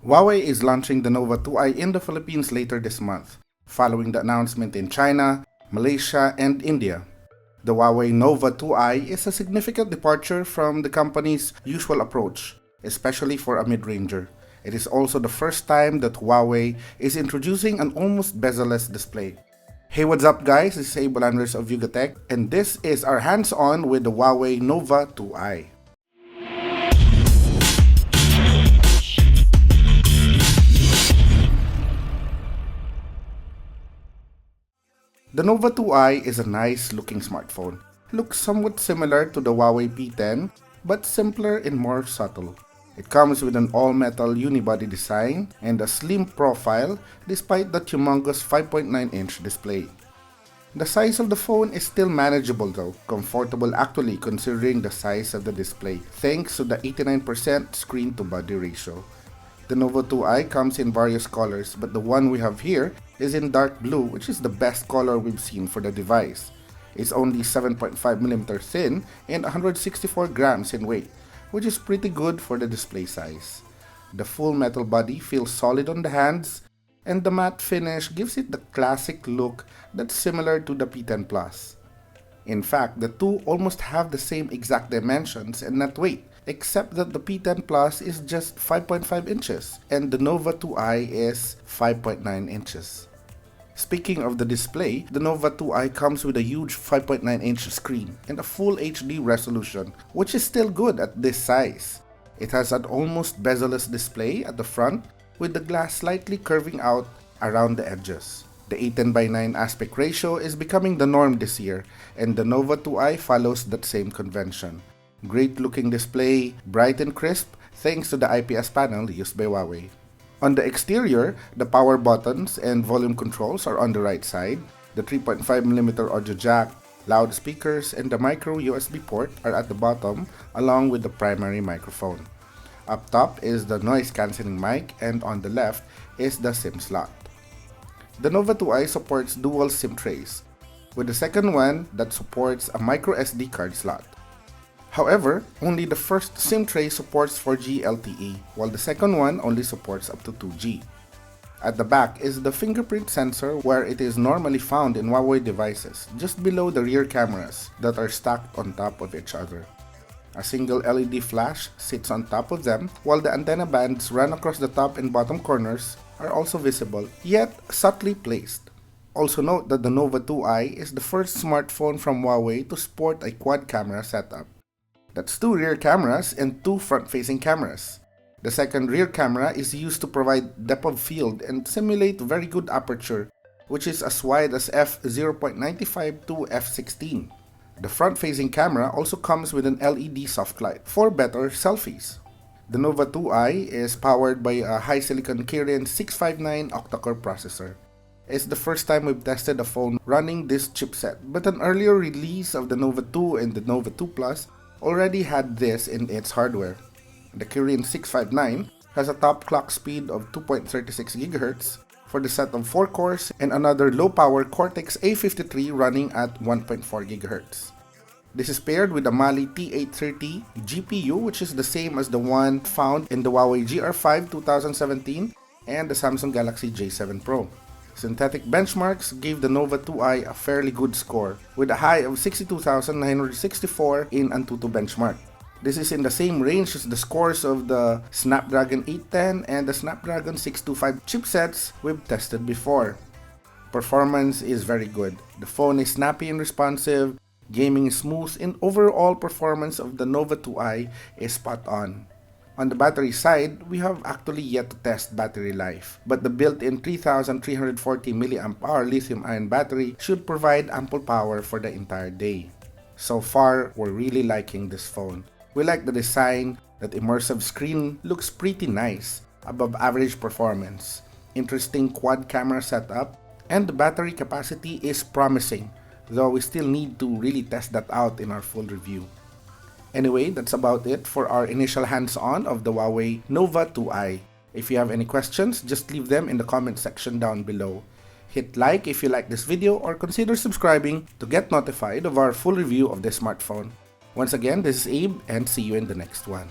Huawei is launching the Nova 2i in the Philippines later this month, following the announcement in China, Malaysia, and India. The Huawei Nova 2i is a significant departure from the company's usual approach, especially for a mid-ranger. It is also the first time that Huawei is introducing an almost bezel-less display. Hey, what's up guys? This is Abel Andres of Yugatech, and this is our hands-on with the Huawei Nova 2i. The Nova 2i is a nice looking smartphone. Looks somewhat similar to the Huawei P10, but simpler and more subtle. It comes with an all-metal unibody design and a slim profile despite the humongous 5.9-inch display. The size of the phone is still manageable though, comfortable actually considering the size of the display, thanks to the 89% screen-to-body ratio. The Nova 2i comes in various colors, but the one we have here is in dark blue, which is the best color we've seen for the device. It's only 7.5mm thin and 164 grams in weight, which is pretty good for the display size. The full metal body feels solid on the hands, and the matte finish gives it the classic look that's similar to the P10 Plus. In fact, the two almost have the same exact dimensions and net weight, except that the P10 Plus is just 5.5 inches and the Nova 2i is 5.9 inches. Speaking of the display, the Nova 2i comes with a huge 5.9-inch screen and a full HD resolution, which is still good at this size. It has an almost bezel-less display at the front with the glass slightly curving out around the edges. The 8:9 aspect ratio is becoming the norm this year, and the Nova 2i follows that same convention. Great looking display, bright and crisp thanks to the IPS panel used by Huawei. On the exterior, the power buttons and volume controls are on the right side. The 3.5mm audio jack, loudspeakers, and the micro USB port are at the bottom along with the primary microphone. Up top is the noise cancelling mic, and on the left is the SIM slot. The Nova 2i supports dual SIM trays, with the second one that supports a micro SD card slot. However, only the first SIM tray supports 4G LTE, while the second one only supports up to 2G. At the back is the fingerprint sensor where it is normally found in Huawei devices, just below the rear cameras that are stacked on top of each other. A single LED flash sits on top of them, while the antenna bands run across the top and bottom corners are also visible, yet subtly placed. Also note that the Nova 2i is the first smartphone from Huawei to sport a quad camera setup. That's 2 rear cameras and 2 front-facing cameras. The second rear camera is used to provide depth of field and simulate very good aperture, which is as wide as f0.95 to f16. The front-facing camera also comes with an LED soft light for better selfies. The Nova 2i is powered by a high-silicon Kirin 659 octa-core processor. It's the first time we've tested a phone running this chipset, but an earlier release of the Nova 2 and the Nova 2 Plus already had this in its hardware. The Kirin 659 has a top clock speed of 2.36 GHz for the set of 4 cores and another low-power Cortex A53 running at 1.4 GHz. This is paired with a Mali T830 GPU, which is the same as the one found in the Huawei GR5 2017 and the Samsung Galaxy J7 Pro. Synthetic benchmarks gave the Nova 2i a fairly good score, with a high of 62,964 in Antutu benchmark. This is in the same range as the scores of the Snapdragon 810 and the Snapdragon 625 chipsets we've tested before. Performance is very good. The phone is snappy and responsive, gaming is smooth, and overall performance of the Nova 2i is spot on. On the battery side, we have actually yet to test battery life, but the built-in 3340 mAh lithium-ion battery should provide ample power for the entire day. So far, we're really liking this phone. We like the design, that immersive screen looks pretty nice, above average performance, interesting quad camera setup, and the battery capacity is promising, though we still need to really test that out in our full review. Anyway, that's about it for our initial hands-on of the Huawei Nova 2i. If you have any questions, just leave them in the comment section down below. Hit like if you like this video or consider subscribing to get notified of our full review of this smartphone. Once again, this is Abe and see you in the next one.